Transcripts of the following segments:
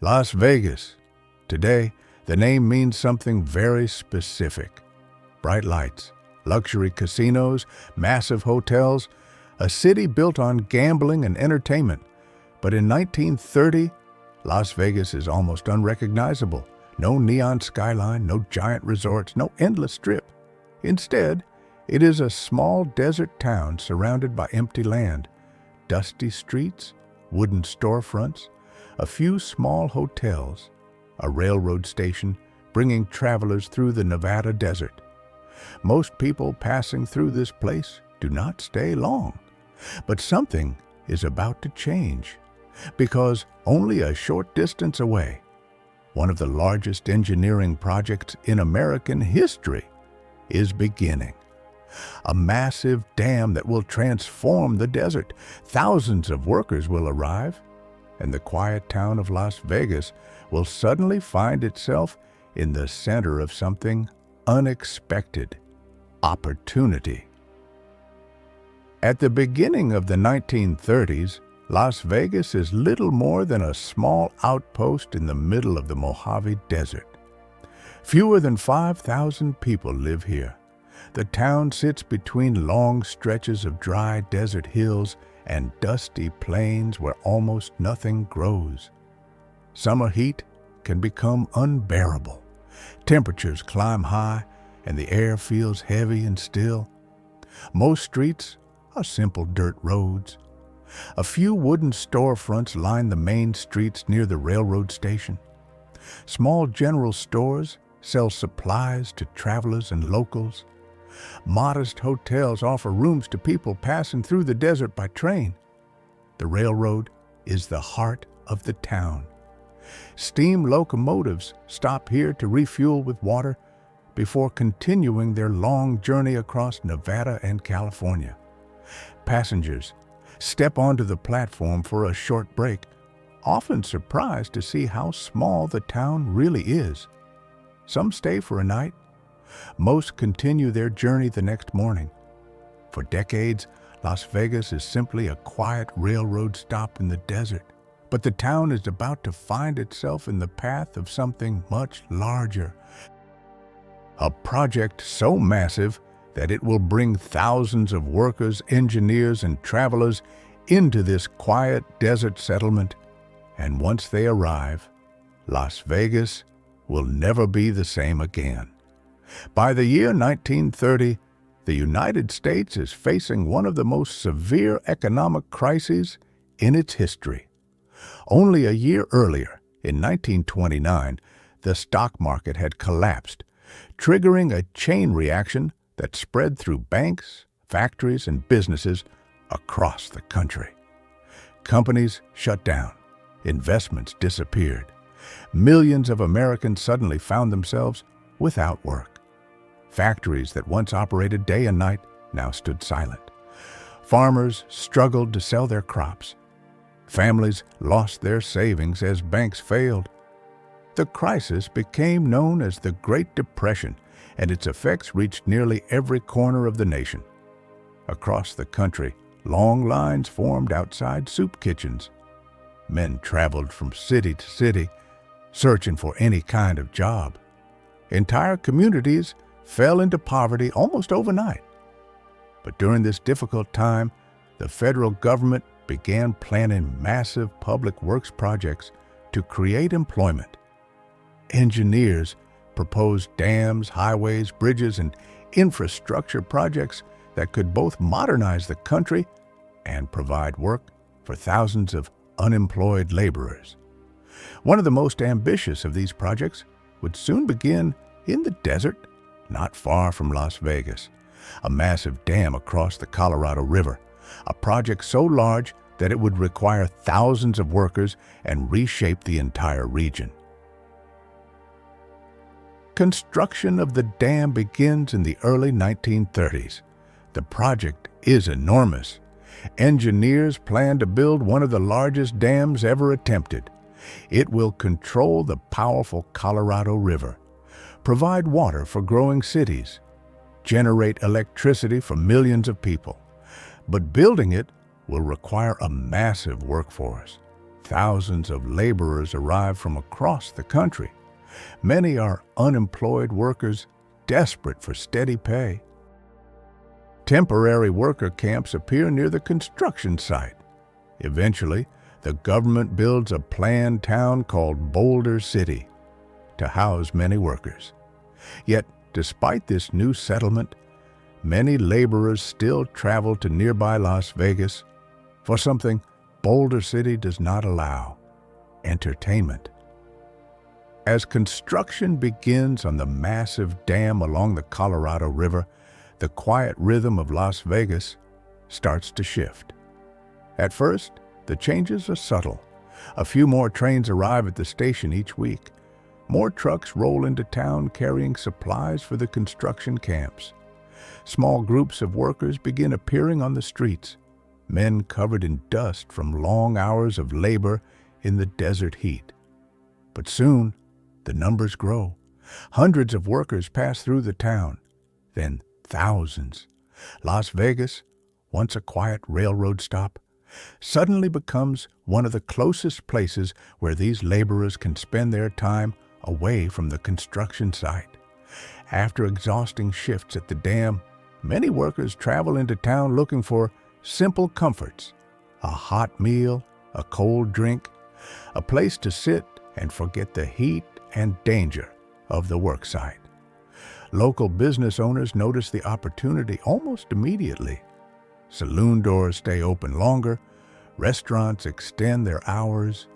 Las Vegas. Today, the name means something very specific. Bright lights, luxury casinos, massive hotels, a city built on gambling and entertainment. But in 1930, Las Vegas is almost unrecognizable. No neon skyline, no giant resorts, no endless strip. Instead, it is a small desert town surrounded by empty land, dusty streets, wooden storefronts, a few small hotels, a railroad station bringing travelers through the Nevada desert. Most people passing through this place do not stay long. But something is about to change, because only a short distance away, one of the largest engineering projects in American history is beginning. A massive dam that will transform the desert. Thousands of workers will arrive, and the quiet town of Las Vegas will suddenly find itself in the center of something unexpected: opportunity. At the beginning of the 1930s, Las Vegas is little more than a small outpost in the middle of the Mojave Desert. Fewer than 5,000 people live here. The town sits between long stretches of dry desert hills and dusty plains where almost nothing grows. Summer heat can become unbearable. Temperatures climb high and the air feels heavy and still. Most streets are simple dirt roads. A few wooden storefronts line the main streets near the railroad station. Small general stores sell supplies to travelers and locals. Modest hotels offer rooms to people passing through the desert by train. The railroad is the heart of the town. Steam locomotives stop here to refuel with water before continuing their long journey across Nevada and California. Passengers step onto the platform for a short break, often surprised to see how small the town really is. Some stay for a night. Most continue their journey the next morning. For decades, Las Vegas is simply a quiet railroad stop in the desert. But the town is about to find itself in the path of something much larger. A project so massive that it will bring thousands of workers, engineers, and travelers into this quiet desert settlement. And once they arrive, Las Vegas will never be the same again. By the year 1930, the United States is facing one of the most severe economic crises in its history. Only a year earlier, in 1929, the stock market had collapsed, triggering a chain reaction that spread through banks, factories, and businesses across the country. Companies shut down. Investments disappeared. Millions of Americans suddenly found themselves without work. Factories that once operated day and night now stood silent. Farmers struggled to sell their crops. Families lost their savings as banks failed. The crisis became known as the Great Depression, and its effects reached nearly every corner of the nation. Across the country, long lines formed outside soup kitchens. Men traveled from city to city, searching for any kind of job. Entire communities fell into poverty almost overnight. But during this difficult time, the federal government began planning massive public works projects to create employment. Engineers proposed dams, highways, bridges, and infrastructure projects that could both modernize the country and provide work for thousands of unemployed laborers. One of the most ambitious of these projects would soon begin in the desert, not far from Las Vegas. A massive dam across the Colorado River, a project so large that it would require thousands of workers and reshape the entire region. Construction of the dam begins in the early 1930s. The project is enormous. Engineers plan to build one of the largest dams ever attempted. It will control the powerful Colorado River, provide water for growing cities, generate electricity for millions of people. But building it will require a massive workforce. Thousands of laborers arrive from across the country. Many are unemployed workers desperate for steady pay. Temporary worker camps appear near the construction site. Eventually, the government builds a planned town called Boulder City to house many workers. Yet, despite this new settlement, many laborers still travel to nearby Las Vegas for something Boulder City does not allow: entertainment. As construction begins on the massive dam along the Colorado River, the quiet rhythm of Las Vegas starts to shift. At first, the changes are subtle. A few more trains arrive at the station each week. More trucks roll into town carrying supplies for the construction camps. Small groups of workers begin appearing on the streets, men covered in dust from long hours of labor in the desert heat. But soon, the numbers grow. Hundreds of workers pass through the town, then thousands. Las Vegas, once a quiet railroad stop, suddenly becomes one of the closest places where these laborers can spend their time away from the construction site. After exhausting shifts at the dam, many workers travel into town looking for simple comforts: a hot meal, a cold drink, a place to sit and forget the heat and danger of the worksite. Local business owners notice the opportunity almost immediately. Saloon doors stay open longer, restaurants extend their hours,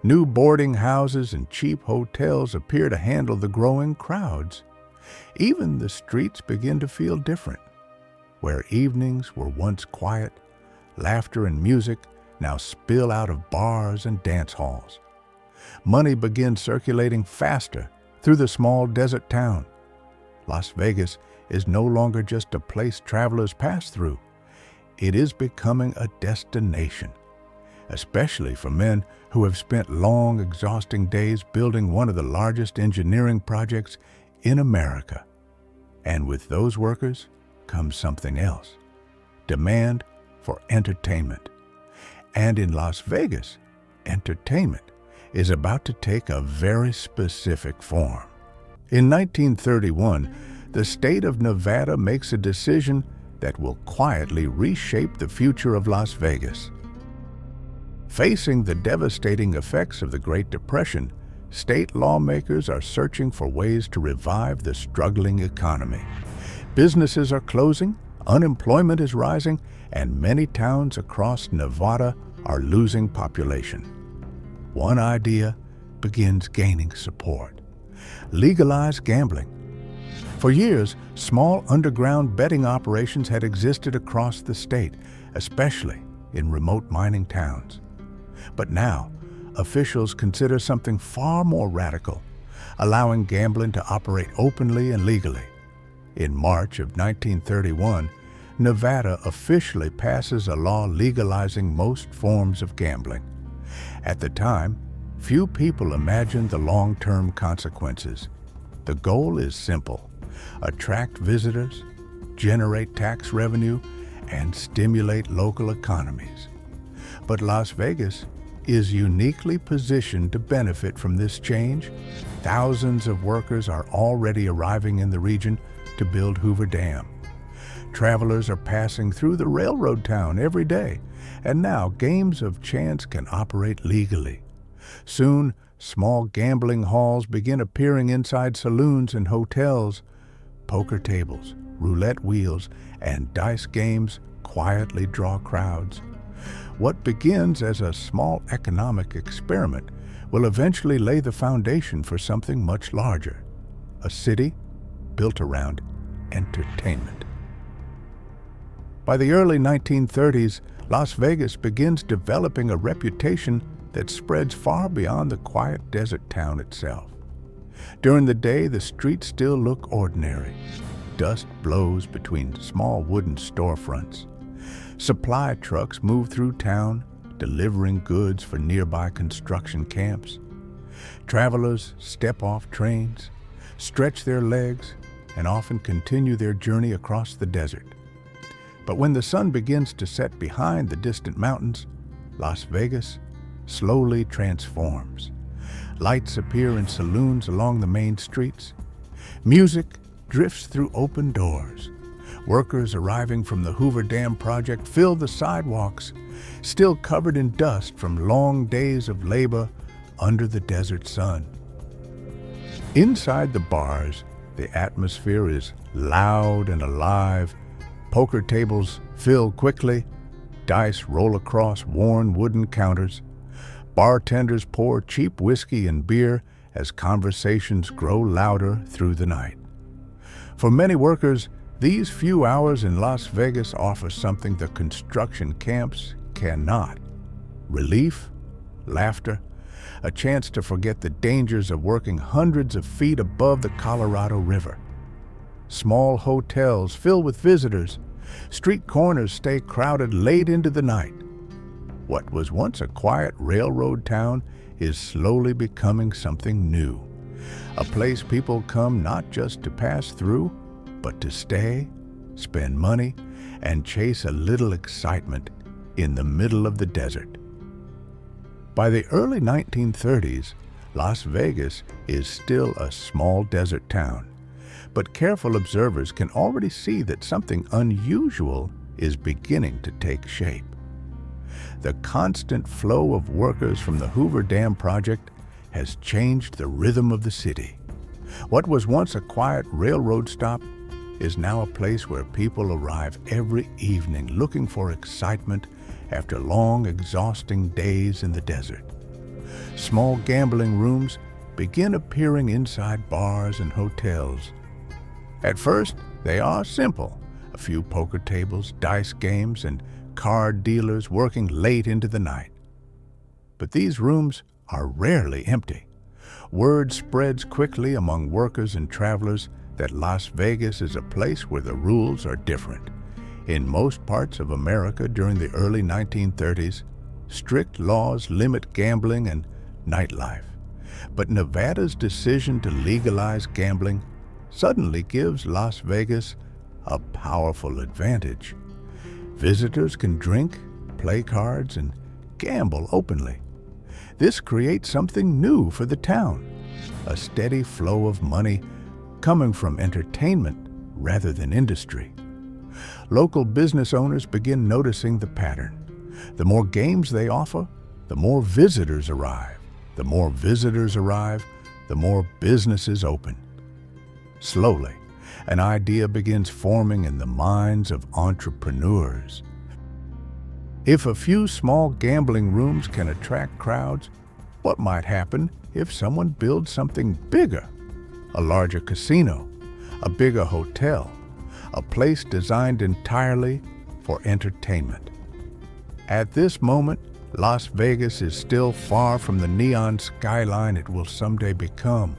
new boarding houses and cheap hotels appear to handle the growing crowds. Even the streets begin to feel different. Where evenings were once quiet, laughter and music now spill out of bars and dance halls. Money begins circulating faster through the small desert town. Las Vegas is no longer just a place travelers pass through. It is becoming a destination, especially for men who have spent long, exhausting days building one of the largest engineering projects in America. And with those workers comes something else: demand for entertainment. And in Las Vegas, entertainment is about to take a very specific form. In 1931, the state of Nevada makes a decision that will quietly reshape the future of Las Vegas. Facing the devastating effects of the Great Depression, state lawmakers are searching for ways to revive the struggling economy. Businesses are closing, unemployment is rising, and many towns across Nevada are losing population. One idea begins gaining support: legalize gambling. For years, small underground betting operations had existed across the state, especially in remote mining towns. But now, officials consider something far more radical: allowing gambling to operate openly and legally. In March of 1931, Nevada officially passes a law legalizing most forms of gambling. At the time, few people imagined the long-term consequences. The goal is simple: attract visitors, generate tax revenue, and stimulate local economies. But Las Vegas is uniquely positioned to benefit from this change. Thousands of workers are already arriving in the region to build Hoover Dam. Travelers are passing through the railroad town every day, and now games of chance can operate legally. Soon, small gambling halls begin appearing inside saloons and hotels. Poker tables, roulette wheels, and dice games quietly draw crowds. What begins as a small economic experiment will eventually lay the foundation for something much larger: a city built around entertainment. By the early 1930s, Las Vegas begins developing a reputation that spreads far beyond the quiet desert town itself. During the day, the streets still look ordinary. Dust blows between small wooden storefronts. Supply trucks move through town, delivering goods for nearby construction camps. Travelers step off trains, stretch their legs, and often continue their journey across the desert. But when the sun begins to set behind the distant mountains, Las Vegas slowly transforms. Lights appear in saloons along the main streets. Music drifts through open doors. Workers arriving from the Hoover Dam project fill the sidewalks, still covered in dust from long days of labor under the desert sun. Inside the bars, the atmosphere is loud and alive. Poker tables fill quickly. Dice roll across worn wooden counters. Bartenders pour cheap whiskey and beer as conversations grow louder through the night. For many workers, these few hours in Las Vegas offer something the construction camps cannot: relief, laughter, a chance to forget the dangers of working hundreds of feet above the Colorado River. Small hotels fill with visitors. Street corners stay crowded late into the night. What was once a quiet railroad town is slowly becoming something new. A place people come not just to pass through, but to stay, spend money, and chase a little excitement in the middle of the desert. By the early 1930s, Las Vegas is still a small desert town, but careful observers can already see that something unusual is beginning to take shape. The constant flow of workers from the Hoover Dam project has changed the rhythm of the city. What was once a quiet railroad stop is now a place where people arrive every evening looking for excitement after long, exhausting days in the desert. Small gambling rooms begin appearing inside bars and hotels. At first, they are simple: a few poker tables, dice games, and card dealers working late into the night. But these rooms are rarely empty. Word spreads quickly among workers and travelers that Las Vegas is a place where the rules are different. In most parts of America during the early 1930s, strict laws limit gambling and nightlife. But Nevada's decision to legalize gambling suddenly gives Las Vegas a powerful advantage. Visitors can drink, play cards, and gamble openly. This creates something new for the town: a steady flow of money coming from entertainment rather than industry. Local business owners begin noticing the pattern. The more games they offer, the more visitors arrive. The more visitors arrive, the more businesses open. Slowly, an idea begins forming in the minds of entrepreneurs. If a few small gambling rooms can attract crowds, what might happen if someone builds something bigger? A larger casino, a bigger hotel, a place designed entirely for entertainment. At this moment, Las Vegas is still far from the neon skyline it will someday become,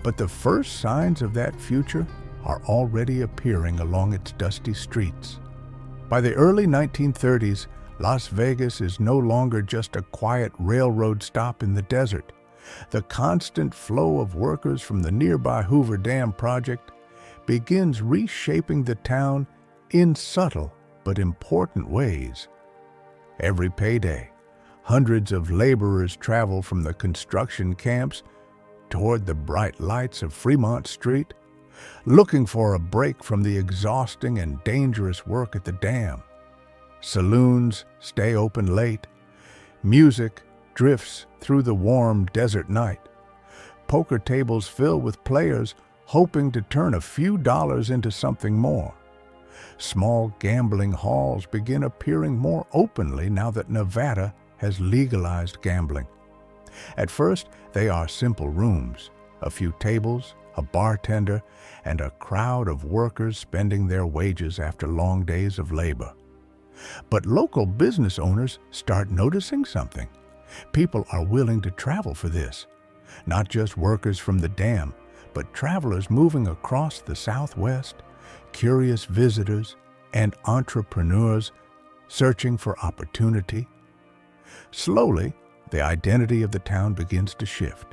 but the first signs of that future are already appearing along its dusty streets. By the early 1930s, Las Vegas is no longer just a quiet railroad stop in the desert. The constant flow of workers from the nearby Hoover Dam project begins reshaping the town in subtle but important ways. Every payday, hundreds of laborers travel from the construction camps toward the bright lights of Fremont Street, looking for a break from the exhausting and dangerous work at the dam. Saloons stay open late. Music drifts through the warm desert night. Poker tables fill with players hoping to turn a few dollars into something more. Small gambling halls begin appearing more openly now that Nevada has legalized gambling. At first, they are simple rooms: a few tables, a bartender, and a crowd of workers spending their wages after long days of labor. But local business owners start noticing something. People are willing to travel for this. Not just workers from the dam, but travelers moving across the Southwest, curious visitors, and entrepreneurs searching for opportunity. Slowly, the identity of the town begins to shift.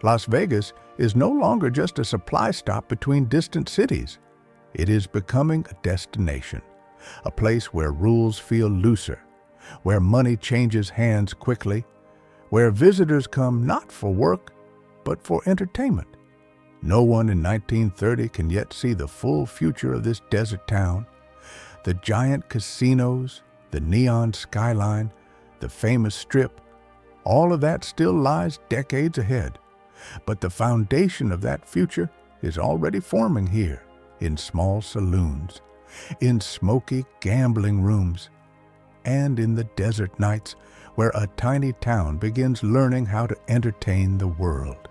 Las Vegas is no longer just a supply stop between distant cities. It is becoming a destination, a place where rules feel looser, where money changes hands quickly, where visitors come not for work, but for entertainment. No one in 1930 can yet see the full future of this desert town. The giant casinos, the neon skyline, the famous strip, all of that still lies decades ahead. But the foundation of that future is already forming here, in small saloons, in smoky gambling rooms, and in the desert nights where a tiny town begins learning how to entertain the world.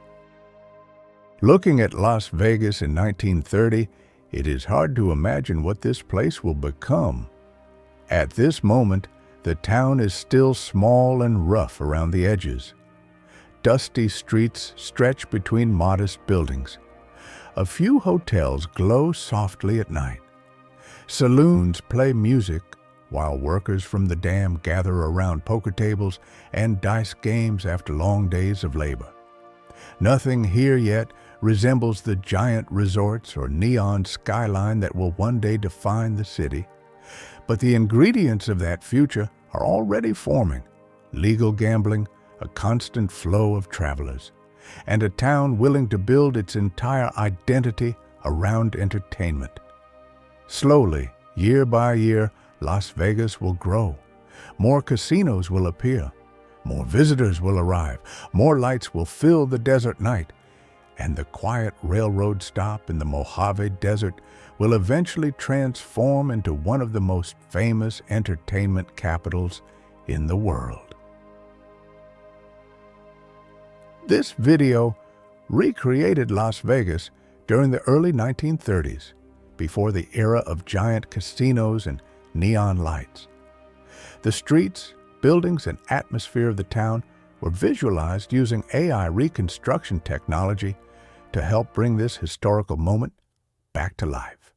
Looking at Las Vegas in 1930, it is hard to imagine what this place will become. At this moment, the town is still small and rough around the edges. Dusty streets stretch between modest buildings. A few hotels glow softly at night. Saloons play music while workers from the dam gather around poker tables and dice games after long days of labor. Nothing here yet resembles the giant resorts or neon skyline that will one day define the city. But the ingredients of that future are already forming: legal gambling, a constant flow of travelers, and a town willing to build its entire identity around entertainment. Slowly, year by year, Las Vegas will grow. More casinos will appear. More visitors will arrive. More lights will fill the desert night. And the quiet railroad stop in the Mojave Desert will eventually transform into one of the most famous entertainment capitals in the world. This video recreated Las Vegas during the early 1930s, before the era of giant casinos and neon lights. The streets, buildings, and atmosphere of the town were visualized using AI reconstruction technology to help bring this historical moment back to life.